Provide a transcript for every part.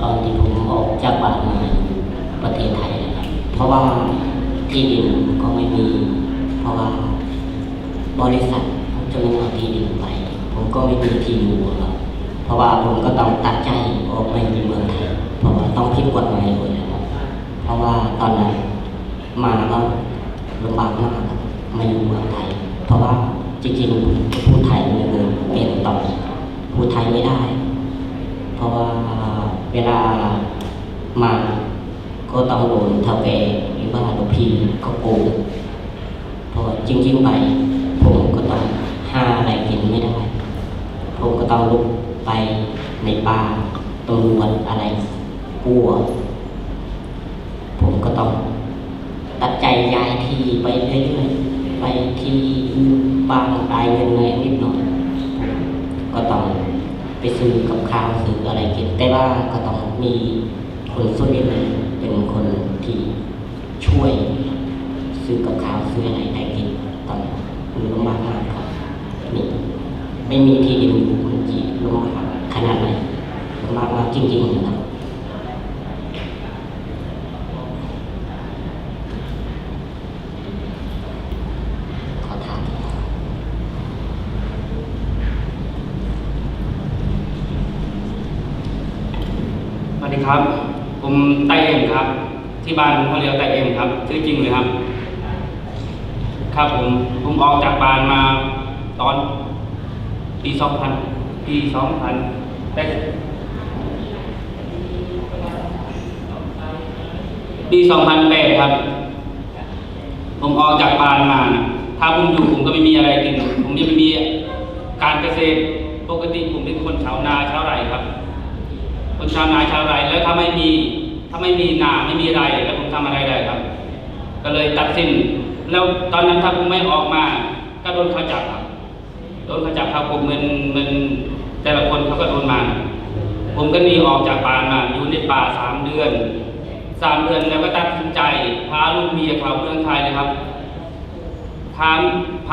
ตอนที่ผมออกจากบ้านมาอยู่ประเทศไทยนะครับเพราะว่าที่ดินก็ไม่มีเพราะว่าบริษัทจะไม่เอาที่ดินไปผมก็ไม่มีที่อยู่ครับเพราะว่าผมก็ต้องตัดใจออกมาอยู่เมืองไทยเพราะว่าต้องพิจารณาหมดแล้วครับเพราะว่าตอนนั้นมาก็ลำบากมากครับมาอยู่เมืองไทยเพราะว่าจริงๆพูดไทยไม่เป็นตอนพูดไทยไม่ได้เพราะว่าเวลามาก็ต้องโดนเท่าแก่หรือว่าลูกพี่เขาโกงเพราะจริงๆไปผมก็ต้องหาอะไรกินไม่ได้ผมก็ต้องลุกไปในป่าตำรวจอะไรกลัวผมก็ต้องตัดใจย้ายที่ไปเรื่อยๆไปที่บางได้เงินเลยนิดหน่อยก็ต้องไปซื้อกับข้าวซื้ออะไรกินแต่ว่าก็ต้องมีคนสุรินทร์เป็นคนที่ช่วยซื้อกับข้าวซื้ออะไรได้กินตอนนี้ลำบากมากครับนี่ไม่มีที่ดินอยู่มันจีลำบากขนาดไหนลำบากมากจริงๆนะครับขอถามสวัสดีครับผมไต้เอ็มครับที่บ้านเขาเรียกไต้เอ็มครับชื่อจริงเลยครับครับผมออกจากบ้านมาตอนปี 2000ได้ปี 2008ครับผมออกจากบ้านมานะถ้าผมอยู่ผมก็ไม่มีอะไรกินผมจะไม่มีการเกษตรปกติผมเป็นคนชาวนาชาวไร่ครับคนชาวนาชาวไร่แล้วถ้าไม่มีนาไม่มีไรแล้วผมทำอะไรได้ครับก็เลยตัดสินแล้วตอนนั้นถ้าผมไม่ออกมาก็โดนเขาจับครับโดนเขาจับครับผมเหมือนแต่ละคนเขาก็โดนมาผมก็หนีออกจากป่ามาอยู่ในป่า3 เดือนแล้วก็ตัดสินใจพาลูกเมียเข้าเมืองไทยเลยครับพ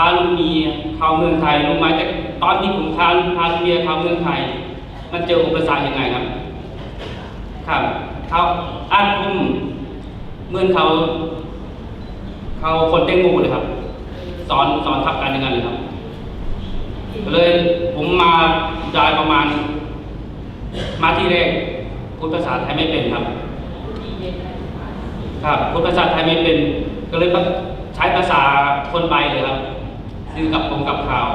าลูกเมียเข้าเมืองไทยรู้ไหมแต่ตอนที่ผมพาลูกเมียเข้าเมืองไทยมันเจออุปสรรคยังไงครับเขาอัดผมเหมือนเขาคนเต้นงูเลยครับสอนทับกันอย่างนั้นเลยครับเลยผมมาได้ประมาณมาที่แรกพูดภาษาไทยไม่เป็นครับพูดภาษาไทยไม่เป็นก็เลยใช้ภาษาคนใบเลยครับซื้อกับข่าว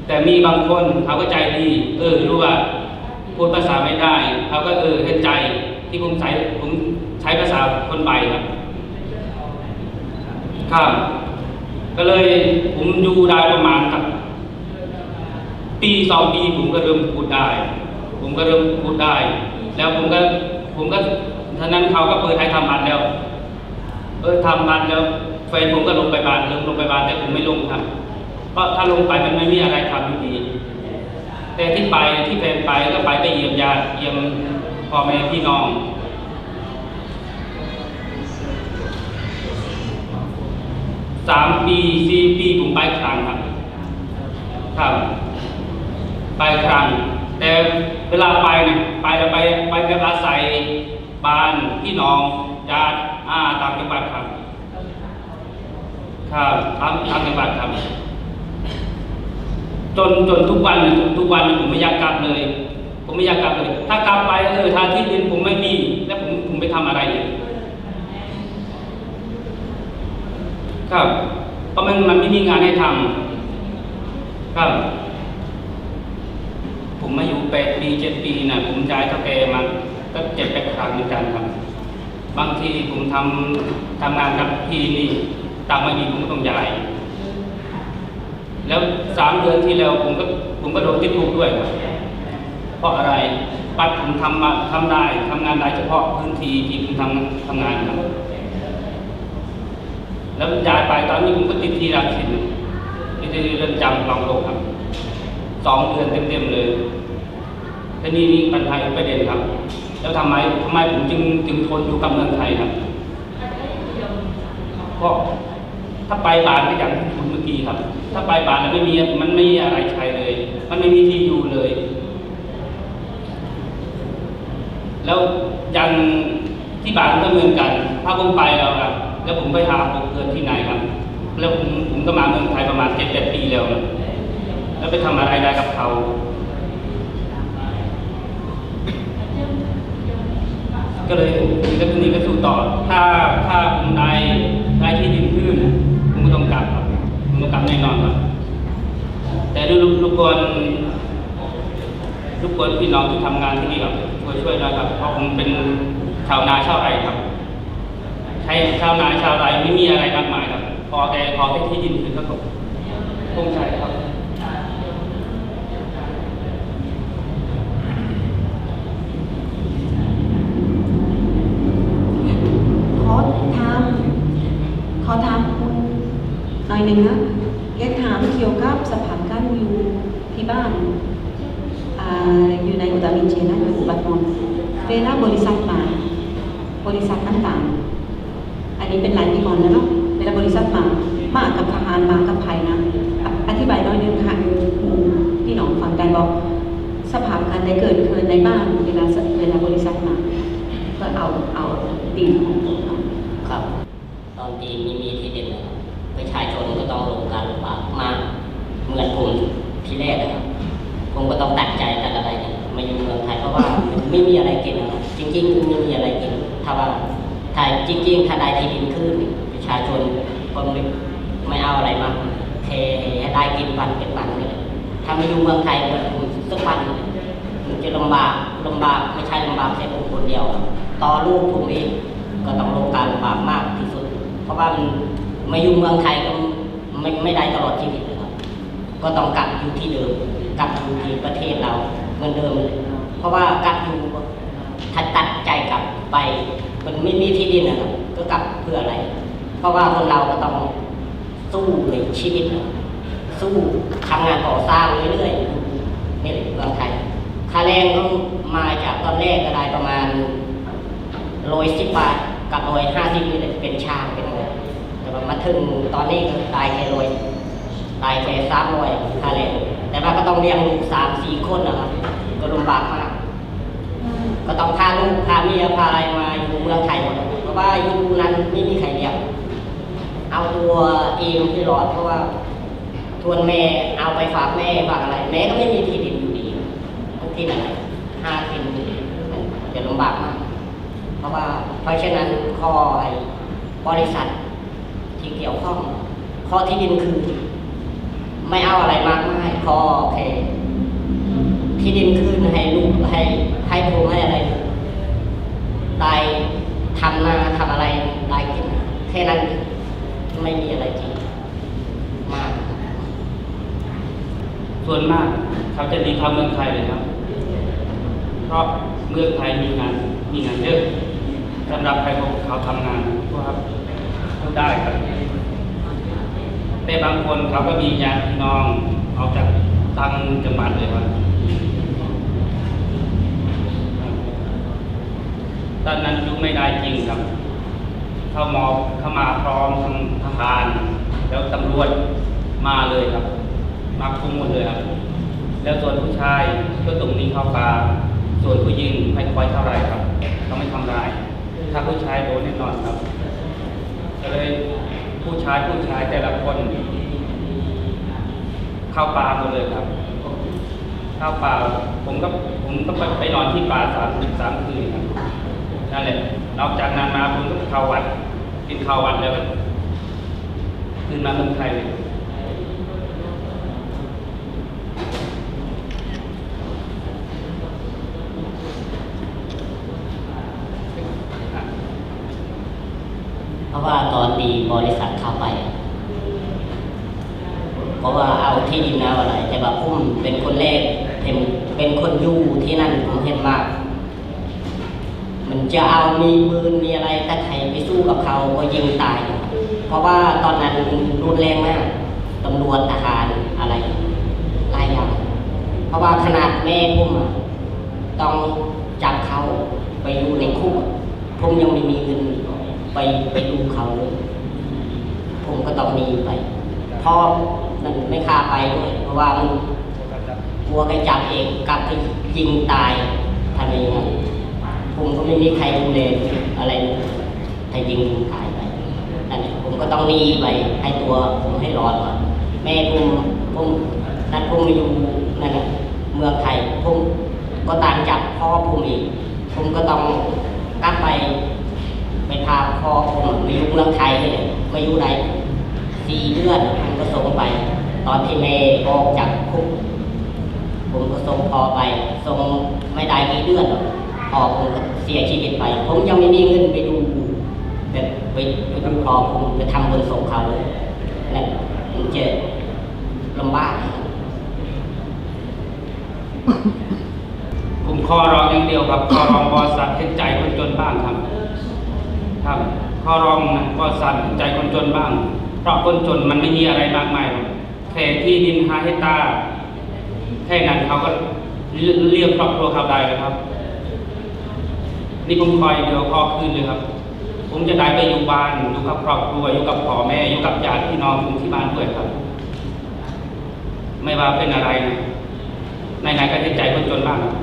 แต่มีบางคนเขาก็ใจดีรู้ว่าพูดภาษาไม่ได้เขาก็เห็นใจที่ผมใช้ภาษาคนใบครับก็เลยผมอยู่ได้ประมาณครับปี2 ปีผมก็เริ่มพูดได้แล้วผมก็ท่านั้นเขาก็เปิดให้ทำบัตรแล้วทำบัตรแล้วแฟนผมก็ลงไปบ้านแต่ผมไม่ลงครับเพราะถ้าลงไปมันไม่มีอะไรทำดีแต่ที่แฟนไปก็ไปเยี่ยมญาติเยี่ยมพ่อแม่พี่น้อง3 ปี 4 ปีผมไปครั้งครับไปครั้งแต่เวลาไปแล้วไปแบบอาศัยบ้านพี่น้องญาติตามจังหวัดครับตามจังหวัดครับจนทุกวันผมไม่อยากกลับเลยถ้ากลับไปถ้าที่ดินผมไม่มีแล้วผมไปทำอะไรอีกครับเพราะมันไม่มีงานให้ทำครับผมมาอยู่8 ปี 7 ปีนะผมย้ายเท่าแก่มาก็7-8 ครั้งเหมือนกันครับบางทีผมทำงานกับพี่นี่ตามไม่มีผมก็ต้องย้ายแล้ว3 เดือนที่แล้วผมก็โดนติดคุกด้วยเพราะอะไรปัดผมทำงานได้เฉพาะพื้นที่ที่ผมทำงานครับแล้วย้ายไปตอนนี้ผมก็ติดที่รักสินที่เรือนจำคลองโลกครับ2 เดือนเต็มเลยทีนี้มีปัญหาประเด็นครับแล้วทำไมผมจึงทนอยู่กับเมืองไทยครับก็ถ้าไปบ้านก็อย่างที่คุณเมื่อกี้ครับถ้าไปบ้านแล้วมันไม่มีอะไรใช้เลยมันไม่มีที่อยู่เลย แล้วยังที่บ้านก็เหมือนกันถ้าผมไปแล้วครับแล้วผมไปหาผมเกิดที่ไหนครับแล้วผมก็มาเมืองไทยประมาณ7-8 ปีแล้วนะแล้วไปทำอะไรได้กับเขาก็เลยนี่ก็สู้ต่อถ้าผมได้ที่ดินขึ้นผมก็ต้องกลับครับผมต้องกลับแน่นอนครับแต่รบกวนพี่น้องที่ทำงานที่นี่ครับช่วยหน่อยครับเพราะผมเป็นชาวนาชาวไร่ครับใช้ชาวนาชาวไร่ไม่มีอะไรมากมายครับพอแค่ที่ดินคืนก็คงใช่ครับขอถามคุณหน่อยหนึ่งนะอยากถามเกี่ยวกับสถานการณ์อยู่ที่บ้านอยู่ในอุตรดิตถ์เชียงรายอุบัติเหตุเวลาบริษัทต่างๆอันนี้เป็นหลายปีก่อนแล้วเนาะเวลาบริษัทมากับทหารมากับภัยนะอธิบายหน่อยนึงค่ะพี่น้องฟังกันบอกสภาพการได้เกิดขึ้นในบ้านเวลาบริษัทมาเพื่อเอาดินของพวกเขา ครับตอนที่มีที่ดินนะครับประชาชนก็ต้องลงการลำบากมากเหมือนผมที่แรกนะครับผมก็ต้องตัดใจตัดอะไรเนี่ยมาอยู่เมืองไทยเพราะว่าไม่มีอะไรกินนะครับจริงๆคือไม่มีอะไรกินถ้าว่าถ้าจริงๆถ้าได้ที่ดินขึ้นประชาชนก็ไม่เอาอะไรมากแค่ให้ได้กินวันเป็นวันเลยถ้ามาอยู่เมืองไทยมันสักวันมันจะลำบากไม่ใช่ลำบากแค่ผมคนเดียวต่อลูกผมเองก็ต้องลงการลำบากมากที่สุดเพราะว่ามันมาอยู่เมืองไทยก็ไม่ได้ตลอดชีวิตนะครับก็ต้องกลับอยู่ที่เดิมกลับอยู่ที่ประเทศเราเหมือนเดิมเลยเพราะว่ากลับอยู่ถ้าตัดใจกลับไปมันไม่มีที่ดินนะครับก็กลับเพื่ออะไรเพราะว่าคนเราก็ต้องสู้ในชีวิตสู้ทำงานก่อสร้างเรื่อยๆนี่แหละเมืองไทยค่าแรงก็มาจากตอนแรกก็ได้ประมาณ110 บาทกับ150นี่แหละเป็นชามเป็นอะไรแต่ว่ามาถึงตอนนี้ก็ได้แค่300ค่าแรงแต่ว่าก็ต้องเลี้ยงลูก3-4 คนนะครับก็ลำบากมากก็ต้องพาลูกพาเมียพาอะไรมาอยู่เมืองไทยหมดเพราะว่าอยู่นั้นไม่มีใครเลี้ยงเอาตัวเองที่รอดเพราะว่าทวนแม่เอาไปฝากแม่ฝากอะไรแม่ก็ไม่มีที่ดินอยู่ดีที่ไหน5 กินจะลำบากมากเพราะฉะนั้นข้อบริษัทที่เกี่ยวข้องข้อที่ดินคือไม่เอาอะไรมากมายข้อโอเคที่ดินคืนให้ลูกให้ผมให้อะไรได้ทำนาทำอะไรได้กินแค่นั้นไม่มีอะไรจริงมากส่วนมากเขาจะดีเข้าเมืองไทยเลยครับเพราะเมืองไทยมีงานเยอะสำหรับใครเขาทำงานครับเขาได้ครับแต่บางคนเขาก็มีญาติพี่น้องออกจากตั้งจังหวัดเลยครับตอนนั้นยุไม่ได้จริงครับเข้ามาพร้อมทางทหารแล้วตำรวจมาเลยครับมาคุมหมดเลยครับแล้วส่วนผู้ชายก็ตรงนี้เข้าป่าส่วนผู้หญิงไม่ค่อยเท่าไรครับเขาไม่ทำร้ายถ้าผู้ชายโดนแน่นอนครับก็เลยผู้ชายแต่ละคนเข้าป่าหมดเลยครับเข้าป่าผมก็ไปนอนที่ป่า3 คืนครับนั่นแหละนอกจากนั้นมาผมก็เข้าวัดกินข้าววัดแล้วคืนมาเมืองไทยเลยเพราะว่าตอนดีบริษัทเข้าไปเพราะว่าเอาที่ดินเอาอะไรแต่ว่าผมเป็นคนแรกเป็นคนอยู่ที่นั่นผมเห็นมากมันจะเอามีปืนมีอะไรถ้าใครไปสู้กับเขาก็ยิงตายเพราะว่าตอนนั้นรุนแรงมากตำรวจทหารอะไรหลายอย่างเพราะว่าขนาดแม่ผมต้องจับเขาไปอยู่ในคุกผมยังไม่มีเงินไปดูเขาเลยผมก็ต้องหนีไปพ่อมันไม่ฆ่าไปด้วยเพราะว่ามันกลัวใครจับเองกลับไปยิงตายทำยังไง ผมก็ไม่มีใครดูแลอะไรเลยถ้ายิงผมตายไปนั่นแหละผมก็ต้องหนีไปให้ตัวผมให้รอดก่อนแม่ผมนัดผมมาอยู่นั่นแหละเมืองไทยผมก็ตามจับพ่อผมอีกผมก็ต้องกลับไปพาพ่อผมมาอยู่เมืองไทยเลยมาอยู่ได้4 เดือนผมก็ส่งไป ตอนที่แม่ออกจากคุกผมก็ส่งพ่อไปส่งไม่ได้กี่เดือนหรอกพ่อผมก็เสียชีวิตไป ผมยังไม่มีเงินไปดูแบบไปดูพ่อผมไปทำบุญส่งเขาเลยนั่นมันจะลำบาก ผมขอร้องอย่างเดียวครับขอร้องบริษัทเห็นใจคนจนบ้างครับ ครับขอร้องนะบริษัทเห็นใจคนจนบ้าง เพราะคนจนมันไม่มีอะไรมากมายหรอกแค่ที่ดิน5 เฮกตาร์แค่นั้นเขาก็เลี้ยงครอบครัวเขาได้แล้วครับ นี่ผมคอยเดียวขอคืนเลยครับ ผมจะได้ไปอยู่บ้านอยู่กับครอบครัวอยู่กับพ่อแม่อยู่กับญาติพี่น้องผมที่บ้านด้วยครับ ไม่ว่าเป็นอะไรนะไหนๆก็เห็นใจคนจนบ้างครับ